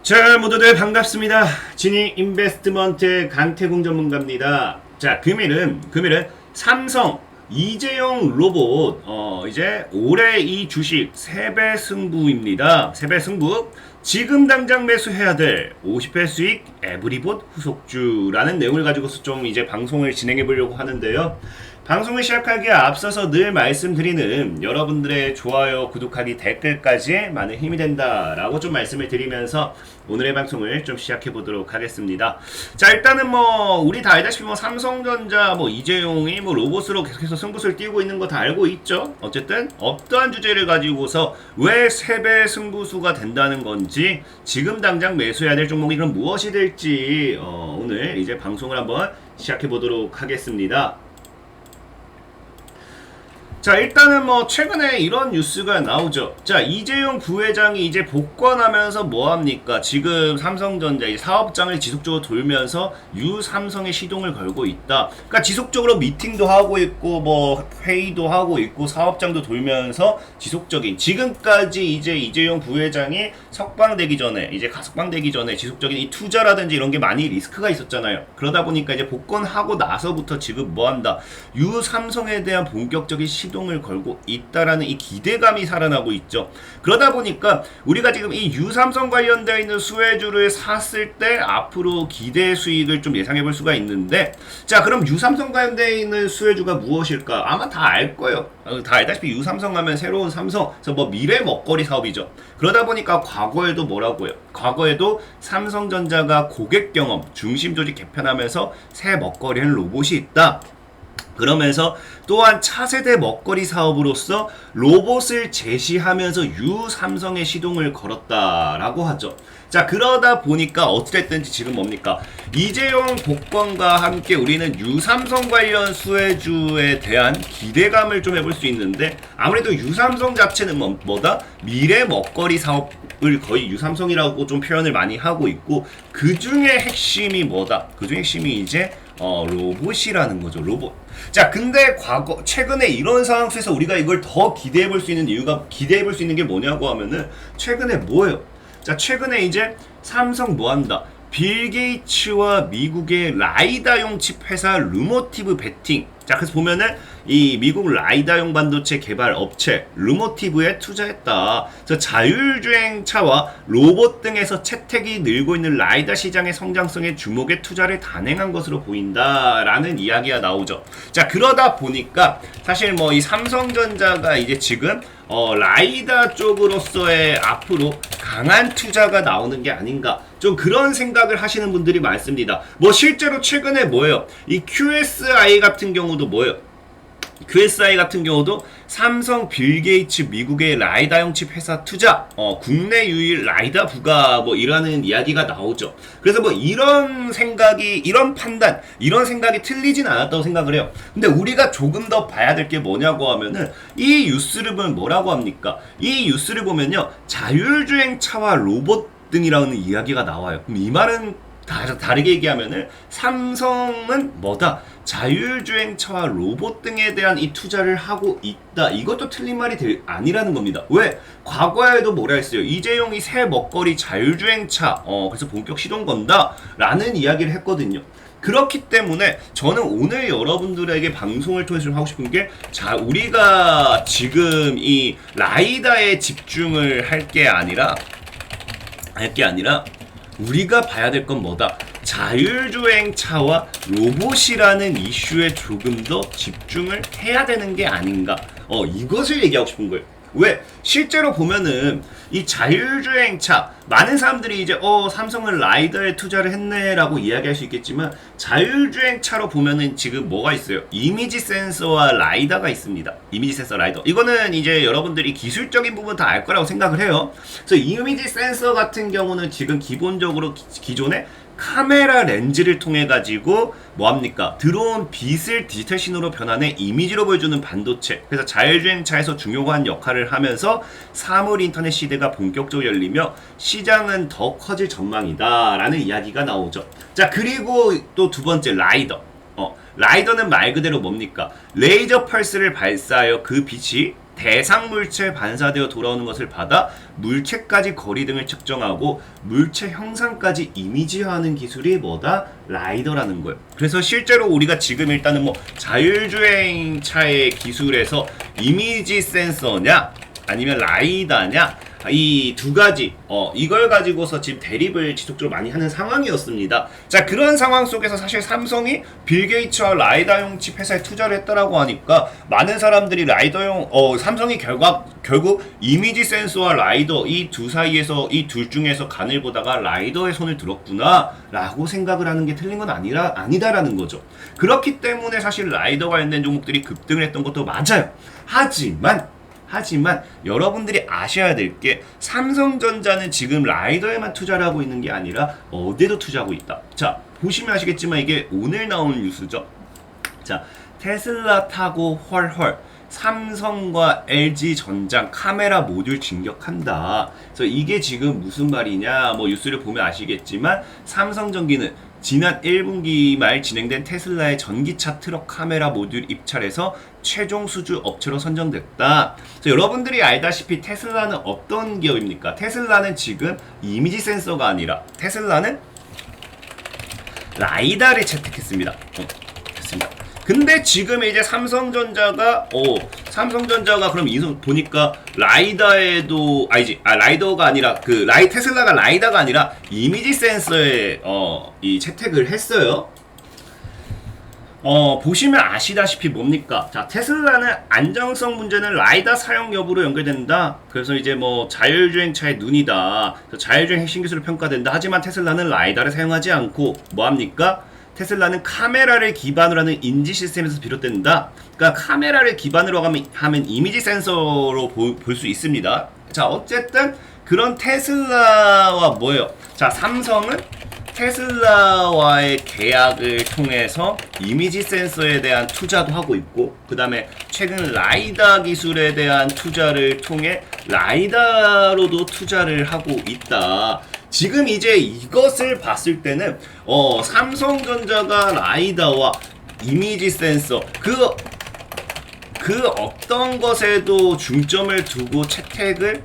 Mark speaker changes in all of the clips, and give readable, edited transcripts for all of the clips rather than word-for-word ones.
Speaker 1: 자, 모두들 반갑습니다. 지니 인베스트먼트 강태공 전문가입니다. 자, 금일은 삼성 이재용 로봇 이제 올해 이 주식 3배 승부입니다. 3배 승부. 지금 당장 매수해야 될 50회 수익 에브리봇 후속주라는 내용을 가지고서 좀 이제 방송을 진행해 보려고 하는데요. 방송을 시작하기에 앞서서 늘 말씀드리는 여러분들의 좋아요, 구독하기, 댓글까지 많은 힘이 된다라고 좀 말씀을 드리면서 오늘의 방송을 좀 시작해 보도록 하겠습니다. 자, 일단은 우리 다 알다시피 삼성전자 이재용이 로봇으로 계속해서 승부수를 띄우고 있는 거 다 알고 있죠. 어쨌든 어떠한 주제를 가지고서 왜 3배 승부수가 된다는 건지, 지금 당장 매수해야 될 종목이 그럼 무엇이 될지 오늘 이제 방송을 한번 시작해 보도록 하겠습니다. 자, 일단은 최근에 이런 뉴스가 나오죠. 자, 이재용 부회장이 이제 복권하면서 뭐합니까? 지금 삼성전자 이 사업장을 지속적으로 돌면서 유삼성에 시동을 걸고 있다. 그러니까 지속적으로 미팅도 하고 있고 회의도 하고 있고 사업장도 돌면서 지속적인, 지금까지 이제 이재용 부회장이 석방되기 전에, 이제 가석방되기 전에 지속적인 이 투자라든지 이런 게 많이 리스크가 있었잖아요. 그러다 보니까 이제 복권하고 나서부터 지금 뭐한다? 유삼성에 대한 본격적인 시동을 걸고 있다라는 이 기대감이 살아나고 있죠. 그러다 보니까 우리가 지금 이 유삼성 관련되어 있는 수혜주를 샀을 때 앞으로 기대 수익을 좀 예상해 볼 수가 있는데, 자, 그럼 유삼성 관련되어 있는 수혜주가 무엇일까? 아마 다 알 거예요. 다 알다시피 유삼성 하면 새로운 삼성, 그래서 미래 먹거리 사업이죠. 그러다 보니까 과거에도 뭐라고요? 과거에도 삼성전자가 고객 경험, 중심 조직 개편하면서 새 먹거리는 로봇이 있다. 그러면서 또한 차세대 먹거리 사업으로서 로봇을 제시하면서 유삼성에 시동을 걸었다라고 하죠. 자, 그러다 보니까 어찌됐든지 지금 뭡니까? 이재용 복권과 함께 우리는 유삼성 관련 수혜주에 대한 기대감을 좀 해볼 수 있는데, 아무래도 유삼성 자체는 뭐다? 미래 먹거리 사업을 거의 유삼성이라고 좀 표현을 많이 하고 있고, 그 중에 핵심이 뭐다? 그 중에 핵심이 이제 로봇이라는 거죠. 로봇. 자, 근데 최근에 이런 상황 속에서 우리가 이걸 더 기대해 볼 수 있는 이유가, 기대해 볼 수 있는 게 뭐냐고 하면은, 최근에 뭐예요? 자, 최근에 이제 삼성 뭐한다? 빌 게이츠와 미국의 라이다용 칩 회사 루모티브 베팅. 자, 그래서 보면은 이 미국 라이다용 반도체 개발 업체 루모티브에 투자했다. 그래서 자율주행차와 로봇 등에서 채택이 늘고 있는 라이다 시장의 성장성에 주목의 투자를 단행한 것으로 보인다라는 이야기가 나오죠. 자, 그러다 보니까 사실 이 삼성전자가 이제 지금 라이다 쪽으로서의 앞으로 강한 투자가 나오는 게 아닌가, 좀 그런 생각을 하시는 분들이 많습니다. 실제로 최근에 뭐예요? 이 QSI 같은 경우도 뭐예요? QSI 같은 경우도 삼성 빌 게이츠 미국의 라이다용 칩 회사 투자, 국내 유일 라이다 부가 이라는 이야기가 나오죠. 그래서 이런 생각이, 이런 판단, 이런 생각이 틀리진 않았다고 생각을 해요. 근데 우리가 조금 더 봐야 될 게 뭐냐고 하면은, 이 뉴스를 보면 뭐라고 합니까? 이 뉴스를 보면요, 자율주행차와 로봇 등이라는 이야기가 나와요. 그럼 이 말은 다르게 얘기하면은, 삼성은 뭐다? 자율주행차와 로봇 등에 대한 이 투자를 하고 있다. 이것도 틀린 말이 아니라는 겁니다. 왜? 과거에도 뭐라 했어요? 이재용이 새 먹거리 자율주행차, 그래서 본격 시동 건다 라는 이야기를 했거든요. 그렇기 때문에 저는 오늘 여러분들에게 방송을 통해서 좀 하고 싶은 게, 자, 우리가 지금 이 라이다에 집중을 할 게 아니라 우리가 봐야 될 건 뭐다? 자율주행차와 로봇이라는 이슈에 조금 더 집중을 해야 되는 게 아닌가, 이것을 얘기하고 싶은 거예요. 왜? 실제로 보면은 이 자율주행차, 많은 사람들이 이제 삼성은 라이더에 투자를 했네 라고 이야기할 수 있겠지만, 자율주행차로 보면은 지금 뭐가 있어요? 이미지 센서와 라이다가 있습니다. 이미지 센서, 라이더. 이거는 이제 여러분들이 기술적인 부분 다 알 거라고 생각을 해요. 그래서 이미지 센서 같은 경우는 지금 기본적으로 기존에 카메라 렌즈를 통해 가지고 뭐합니까? 들어온 빛을 디지털 신호로 변환해 이미지로 보여주는 반도체. 그래서 자율주행차에서 중요한 역할을 하면서 사물 인터넷 시대가 본격적으로 열리며 시장은 더 커질 전망이다 라는 이야기가 나오죠. 자, 그리고 또 두 번째, 라이더. 라이더는 말 그대로 뭡니까? 레이저 펄스를 발사하여 그 빛이 대상 물체에 반사되어 돌아오는 것을 받아 물체까지 거리 등을 측정하고 물체 형상까지 이미지화하는 기술이 뭐다? 라이더라는 거예요. 그래서 실제로 우리가 지금 일단은 뭐 자율주행차의 기술에서 이미지 센서냐 아니면 라이다냐 이 두 가지 이걸 가지고서 지금 대립을 지속적으로 많이 하는 상황이었습니다. 자, 그런 상황 속에서 사실 삼성이 빌 게이츠와 라이다용 칩 회사에 투자를 했다라고 하니까 많은 사람들이 라이더용 삼성이 결국 이미지 센서와 라이더 이 두 사이에서 이 둘 중에서 간을 보다가 라이더에 손을 들었구나 라고 생각을 하는 게 틀린 건 아니다라는 거죠. 그렇기 때문에 사실 라이더와 관련된 종목들이 급등을 했던 것도 맞아요. 하지만 여러분들이 아셔야 될 게 삼성전자는 지금 라이더에만 투자를 하고 있는 게 아니라 어디에도 투자하고 있다. 자, 보시면 아시겠지만 이게 오늘 나온 뉴스죠. 자, 테슬라 타고 헐헐 삼성과 LG전장 카메라 모듈 진격한다. 그래서 이게 지금 무슨 말이냐, 뭐 뉴스를 보면 아시겠지만 삼성전기는 지난 1분기 말 진행된 테슬라의 전기차 트럭 카메라 모듈 입찰에서 최종 수주 업체로 선정됐다. 그래서 여러분들이 알다시피 테슬라는 어떤 기업입니까? 테슬라는 지금 이미지 센서가 아니라 테슬라는 라이다를 채택했습니다. 됐습니다. 근데 지금 이제 삼성전자가 그럼 보니까 라이다에도 라이더가 아니라 테슬라가 라이다가 아니라 이미지 센서에 이 채택을 했어요. 보시면 아시다시피 뭡니까? 자, 테슬라는 안정성 문제는 라이다 사용 여부로 연결된다. 그래서 이제 뭐 자율주행차의 눈이다. 자율주행 핵심 기술을 평가된다. 하지만 테슬라는 라이다를 사용하지 않고 뭐 합니까? 테슬라는 카메라를 기반으로 하는 인지 시스템에서 비롯된다. 그러니까 카메라를 기반으로 하면 이미지 센서로 볼 수 있습니다. 자, 어쨌든 그런 테슬라와 뭐예요? 자, 삼성은 테슬라와의 계약을 통해서 이미지 센서에 대한 투자도 하고 있고, 그 다음에 최근 라이다 기술에 대한 투자를 통해 라이다로도 투자를 하고 있다. 지금 이제 이것을 봤을 때는 삼성전자가 라이다와 이미지 센서 그 어떤 것에도 중점을 두고 채택을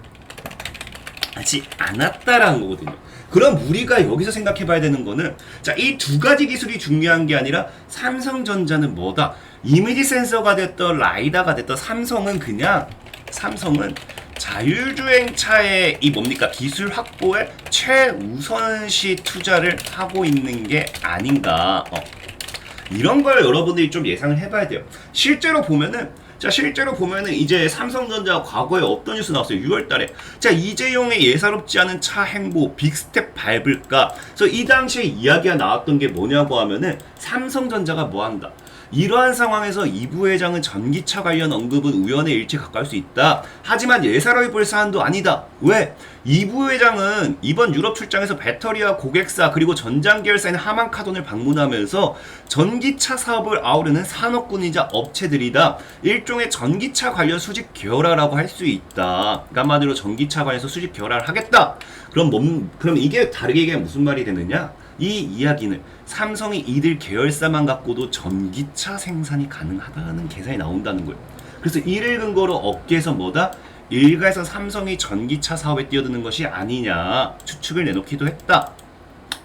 Speaker 1: 하지 않았다라는 거거든요. 그럼 우리가 여기서 생각해 봐야 되는 거는, 자, 이 두 가지 기술이 중요한 게 아니라 삼성전자는 뭐다? 이미지 센서가 됐던 라이다가 됐던 삼성은 자율주행차의 이 뭡니까? 기술 확보에 최우선시 투자를 하고 있는 게 아닌가. 이런 걸 여러분들이 좀 예상을 해봐야 돼요. 실제로 보면은 이제 삼성전자 과거에 어떤 뉴스 나왔어요? 6월달에. 자, 이재용의 예사롭지 않은 차 행보, 빅스텝 밟을까? 그래서 이 당시에 이야기가 나왔던 게 뭐냐고 하면은 삼성전자가 뭐 한다? 이러한 상황에서 이 부회장은 전기차 관련 언급은 우연의 일치에 가까울 수 있다. 하지만 예사로이 볼 사안도 아니다. 왜? 이 부회장은 이번 유럽 출장에서 배터리와 고객사 그리고 전장 계열사인 하만카돈을 방문하면서 전기차 사업을 아우르는 산업군이자 업체들이다. 일종의 전기차 관련 수직 계열화라고 할 수 있다. 그러니까 한마디로 전기차 관련해서 수직 계열화를 하겠다. 그럼 이게 다르게 얘기하면 무슨 말이 되느냐? 이 이야기는 삼성이 이들 계열사만 갖고도 전기차 생산이 가능하다는 계산이 나온다는 거예요. 그래서 이를 근거로 업계에서 뭐다? 일가에서 삼성이 전기차 사업에 뛰어드는 것이 아니냐 추측을 내놓기도 했다.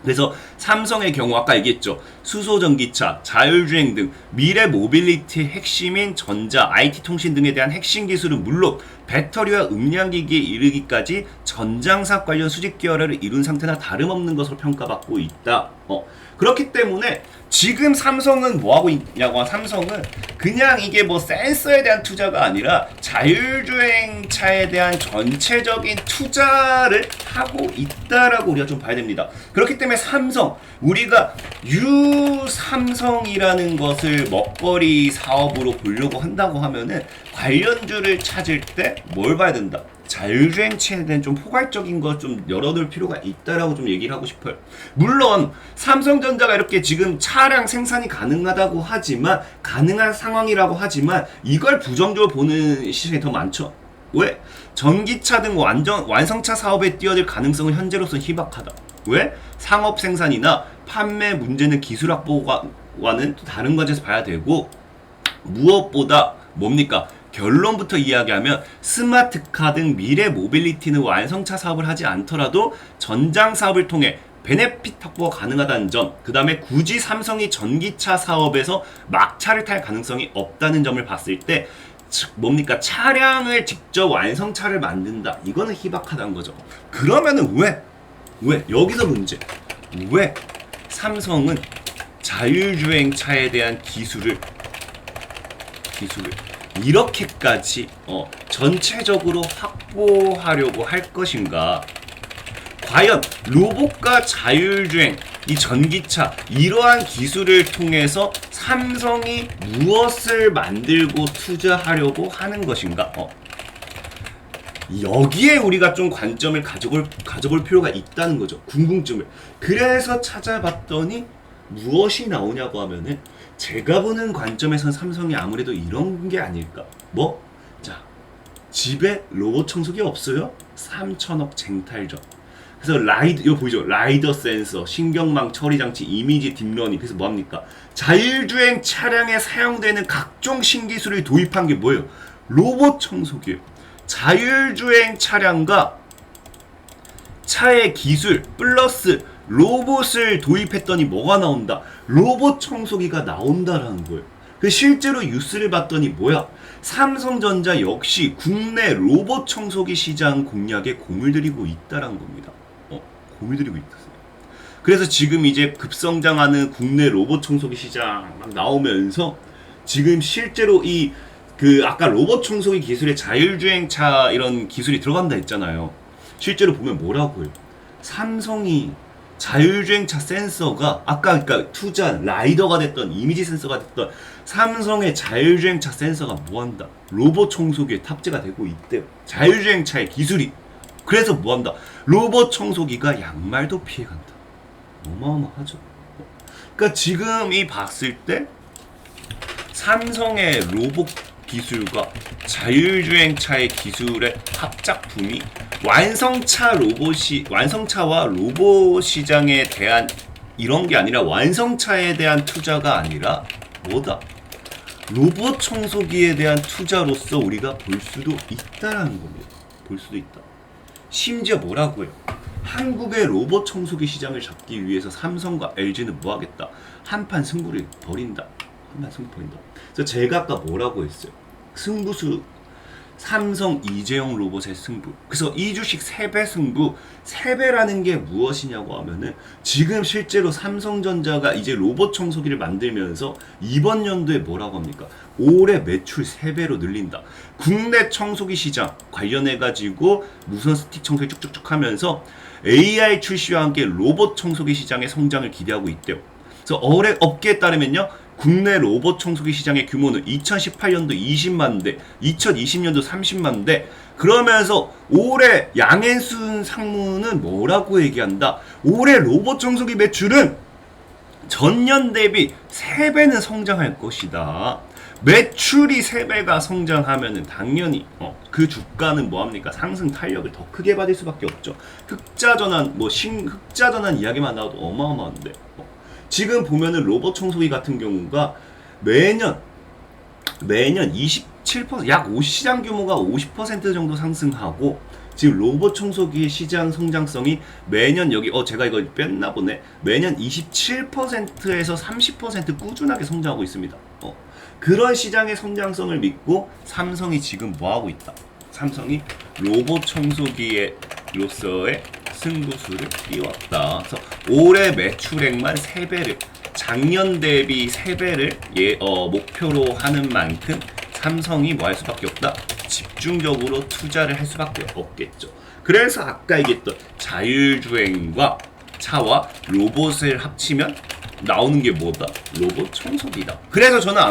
Speaker 1: 그래서 삼성의 경우 아까 얘기했죠. 수소전기차, 자율주행 등 미래 모빌리티의 핵심인 전자, IT통신 등에 대한 핵심 기술은 물론 배터리와 음량기기에 이르기까지 전장사 관련 수직 계열화를 이룬 상태나 다름없는 것으로 평가받고 있다. 그렇기 때문에 지금 삼성은 뭐하고 있냐고, 삼성은 그냥 이게 뭐 센서에 대한 투자가 아니라 자율주행차에 대한 전체적인 투자를 하고 있다라고 우리가 좀 봐야 됩니다. 그렇기 때문에 삼성, 우리가 유삼성이라는 것을 먹거리 사업으로 보려고 한다고 하면은 관련주를 찾을 때 뭘 봐야 된다? 자율주행차에 대한 좀 포괄적인 거 좀 열어둘 필요가 있다라고 좀 얘기를 하고 싶어요. 물론 삼성전자가 이렇게 지금 차량 생산이 가능하다고 하지만, 가능한 상황이라고 하지만 이걸 부정적으로 보는 시선이 더 많죠. 왜? 전기차 등 완성차 사업에 뛰어들 가능성은 현재로서는 희박하다. 왜? 상업 생산이나 판매 문제는 기술 확보와는 또 다른 관점에서 봐야 되고, 무엇보다 뭡니까? 결론부터 이야기하면 스마트카 등 미래 모빌리티는 완성차 사업을 하지 않더라도 전장 사업을 통해 베네핏 확보가 가능하다는 점, 그 다음에 굳이 삼성이 전기차 사업에서 막차를 탈 가능성이 없다는 점을 봤을 때 뭡니까? 차량을 직접 완성차를 만든다. 이거는 희박하다는 거죠. 그러면은 왜? 여기서 문제. 왜 삼성은 자율주행차에 대한 기술을 이렇게까지 전체적으로 확보하려고 할 것인가? 과연 로봇과 자율주행, 이 전기차 이러한 기술을 통해서 삼성이 무엇을 만들고 투자하려고 하는 것인가? 여기에 우리가 좀 관점을 가져볼 필요가 있다는 거죠. 궁금증을. 그래서 찾아봤더니 무엇이 나오냐고 하면은 제가 보는 관점에선 삼성이 아무래도 이런 게 아닐까. 자, 집에 로봇 청소기 없어요? 3천억 쟁탈전. 그래서 이거 보이죠? 라이더 센서, 신경망 처리 장치, 이미지 딥러닝. 그래서 뭐합니까? 자율주행 차량에 사용되는 각종 신기술을 도입한 게 뭐예요? 로봇 청소기예요. 자율주행 차량과 차의 기술 플러스 로봇을 도입했더니 뭐가 나온다? 로봇 청소기가 나온다라는 거예요. 실제로 뉴스를 봤더니 뭐야? 삼성전자 역시 국내 로봇 청소기 시장 공략에 공을 들이고 있다라는 겁니다. 공을 들이고 있었어요. 그래서 지금 이제 급성장하는 국내 로봇 청소기 시장 막 나오면서 지금 실제로 아까 로봇 청소기 기술에 자율주행차 이런 기술이 들어간다 했잖아요. 실제로 보면 뭐라고 해요? 삼성이 자율주행차 센서가 아까 그러니까 투자한 라이더가 됐던 이미지 센서가 됐던 삼성의 자율주행차 센서가 뭐한다? 로봇 청소기에 탑재가 되고 있대요. 자율주행차의 기술이. 그래서 뭐한다? 로봇 청소기가 양말도 피해간다. 어마어마하죠. 그러니까 지금 봤을 때 삼성의 로봇 기술과 자율주행차의 기술의 합작품이 완성차와 로봇 시장에 대한 이런 게 아니라 완성차에 대한 투자가 아니라 뭐다? 로봇 청소기에 대한 투자로서 우리가 볼 수도 있다라는 겁니다. 볼 수도 있다. 심지어 뭐라고요? 한국의 로봇 청소기 시장을 잡기 위해서 삼성과 LG는 뭐 하겠다? 한판 승부를 벌인다. 그래서 제가 아까 뭐라고 했어요? 승부수 삼성 이재용 로봇의 승부. 그래서 이 주식 3배 승부. 3배라는 게 무엇이냐고 하면은 지금 실제로 삼성전자가 이제 로봇 청소기를 만들면서 이번 연도에 뭐라고 합니까? 올해 매출 3배로 늘린다. 국내 청소기 시장 관련해 가지고 무선 스틱 청소기 쭉쭉쭉 하면서 AI 출시와 함께 로봇 청소기 시장의 성장을 기대하고 있대요. 그래서 업계에 따르면요, 국내 로봇 청소기 시장의 규모는 2018년도 20만 대, 2020년도 30만 대. 그러면서 올해 양현순 상무는 뭐라고 얘기한다? 올해 로봇 청소기 매출은 전년 대비 3배는 성장할 것이다. 매출이 3배가 성장하면은 당연히 그 주가는 뭐합니까? 상승 탄력을 더 크게 받을 수밖에 없죠. 흑자전환 이야기만 나와도 어마어마한데. 지금 보면은 로봇 청소기 같은 경우가 매년 27%, 시장 규모가 50% 정도 상승하고, 지금 로봇 청소기의 시장 성장성이 매년 제가 이거 뺐나 보네. 매년 27%에서 30% 꾸준하게 성장하고 있습니다. 그런 시장의 성장성을 믿고 삼성이 지금 뭐하고 있다? 삼성이 로봇 청소기로서의 승부수를 띄웠다. 그래서 올해 매출액만 3배를, 작년 대비 3배를 목표로 하는 만큼 삼성이 뭐 할 수밖에 없다? 집중적으로 투자를 할 수밖에 없겠죠. 그래서 아까 얘기했던 자율주행과 차와 로봇을 합치면 나오는 게 뭐다? 로봇 청소기다. 그래서 저는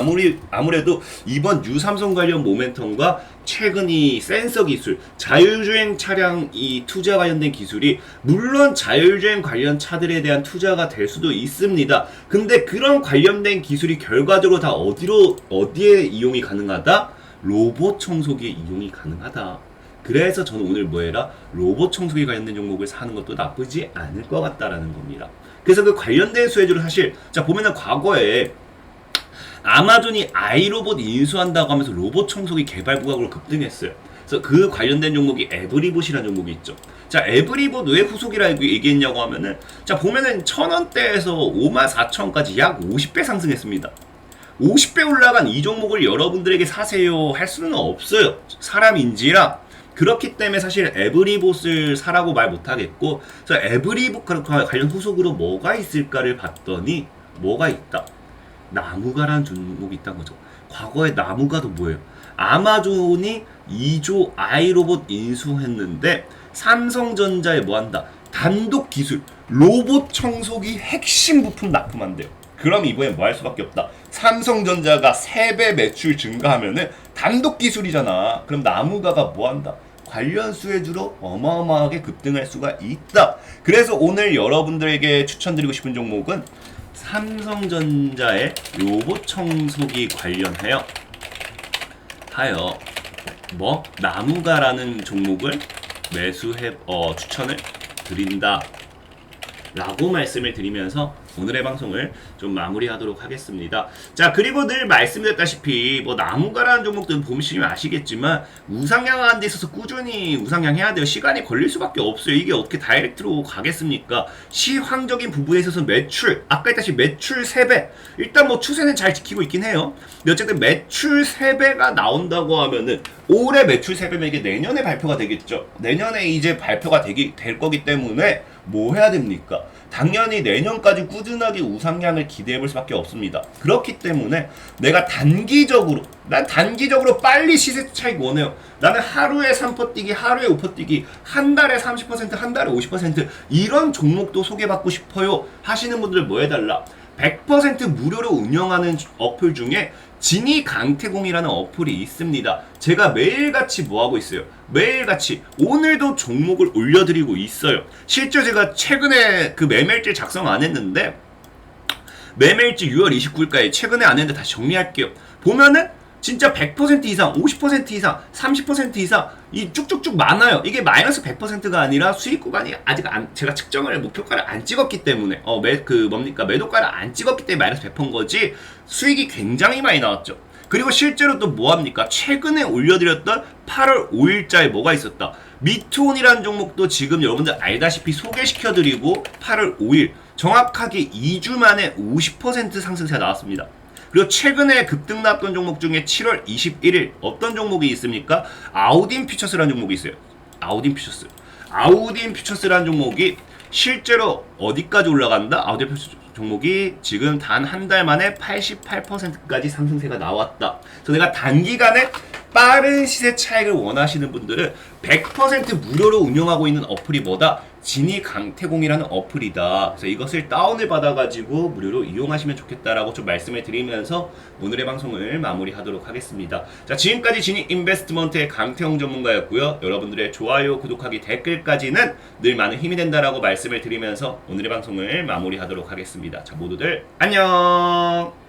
Speaker 1: 아무래도 이번 유삼성 관련 모멘텀과 최근 이 센서 기술, 자율주행 차량 이 투자 관련된 기술이 물론 자율주행 관련 차들에 대한 투자가 될 수도 있습니다. 근데 그런 관련된 기술이 결과적으로 다 어디에 이용이 가능하다? 로봇 청소기에 이용이 가능하다. 그래서 저는 오늘 로봇 청소기 관련된 종목을 사는 것도 나쁘지 않을 것 같다라는 겁니다. 그래서 그 관련된 수혜주를 사실 보면은 과거에 아마존이 아이로봇 인수한다고 하면서 로봇 청소기 개발 부각으로 급등했어요. 그래서 그 관련된 종목이 에브리봇이라는 종목이 있죠. 자, 에브리봇 왜 후속이라고 얘기했냐고 하면은, 자, 보면은 1,000원대에서 54,000원까지 약 50배 상승했습니다. 50배 올라간 이 종목을 여러분들에게 사세요 할 수는 없어요. 사람인지라. 그렇기 때문에 사실 에브리봇을 사라고 말 못하겠고, 그래서 에브리봇 관련 후속으로 뭐가 있을까를 봤더니 뭐가 있다. 나무가라는 종목이 있다는 거죠. 과거에 나무가도 뭐예요? 아마존이 2조 아이로봇 인수했는데 삼성전자에 뭐한다? 단독 기술 로봇 청소기 핵심 부품 납품한대요. 그럼 이번에 뭐 할 수밖에 없다. 삼성전자가 3배 매출 증가하면은 단독 기술이잖아. 그럼 나무가가 뭐 한다? 관련 수혜주로 어마어마하게 급등할 수가 있다. 그래서 오늘 여러분들에게 추천드리고 싶은 종목은 삼성전자의 로봇 청소기 관련하여 나무가라는 종목을 추천을 드린다 라고 말씀을 드리면서 오늘의 방송을 좀 마무리하도록 하겠습니다. 자, 그리고 늘 말씀드렸다시피 나무가라는 종목들은 보시면 아시겠지만 우상향하는 데 있어서 꾸준히 우상향해야 돼요. 시간이 걸릴 수밖에 없어요. 이게 어떻게 다이렉트로 가겠습니까? 시황적인 부분에 있어서 매출, 아까 했다시피 매출 3배, 일단 추세는 잘 지키고 있긴 해요. 근데 어쨌든 매출 3배가 나온다고 하면은 올해 매출 3배면 이게 내년에 발표가 되겠죠. 내년에 이제 발표가 될 거기 때문에 뭐 해야 됩니까? 당연히 내년까지 꾸준하게 우상향을 기대해 볼 수밖에 없습니다. 그렇기 때문에 내가 단기적으로 빨리 시세 차익 원해요. 나는 하루에 3% 뛰기, 하루에 5% 뛰기, 한 달에 30%, 한 달에 50% 이런 종목도 소개받고 싶어요 하시는 분들 뭐 해달라. 100% 무료로 운영하는 어플 중에 진이 강태공이라는 어플이 있습니다. 제가 매일같이 뭐하고 있어요? 매일같이 오늘도 종목을 올려드리고 있어요. 실제 제가 최근에 그 매매일지 작성 안 했는데 매매일지 6월 29일까지 최근에 안 했는데 다시 정리할게요. 보면은 진짜 100% 이상, 50% 이상, 30% 이상 이 쭉쭉쭉 많아요. 이게 마이너스 100%가 아니라 수익 구간이 아직 제가 측정을 목표가를 안 찍었기 때문에 매도가를 안 찍었기 때문에 마이너스 100%인 거지 수익이 굉장히 많이 나왔죠. 그리고 실제로 또 뭐합니까? 최근에 올려드렸던 8월 5일자에 뭐가 있었다. 미투온이라는 종목도 지금 여러분들 알다시피 소개시켜드리고 8월 5일 정확하게 2주 만에 50% 상승세가 나왔습니다. 그리고 최근에 급등 나왔던 종목 중에 7월 21일 어떤 종목이 있습니까? 아우딘 퓨처스라는 종목이 있어요. 아우딘 퓨처스라는 종목이 실제로 어디까지 올라간다? 아우딘 퓨처스 종목이 지금 단 한 달 만에 88%까지 상승세가 나왔다. 그래서 내가 단기간에 빠른 시세 차익을 원하시는 분들은 100% 무료로 운영하고 있는 어플이 뭐다? 진이 강태공이라는 어플이다. 그래서 이것을 다운을 받아가지고 무료로 이용하시면 좋겠다라고 좀 말씀을 드리면서 오늘의 방송을 마무리하도록 하겠습니다. 자, 지금까지 진이 인베스트먼트의 강태공 전문가였고요. 여러분들의 좋아요, 구독하기, 댓글까지는 늘 많은 힘이 된다라고 말씀을 드리면서 오늘의 방송을 마무리하도록 하겠습니다. 자, 모두들 안녕.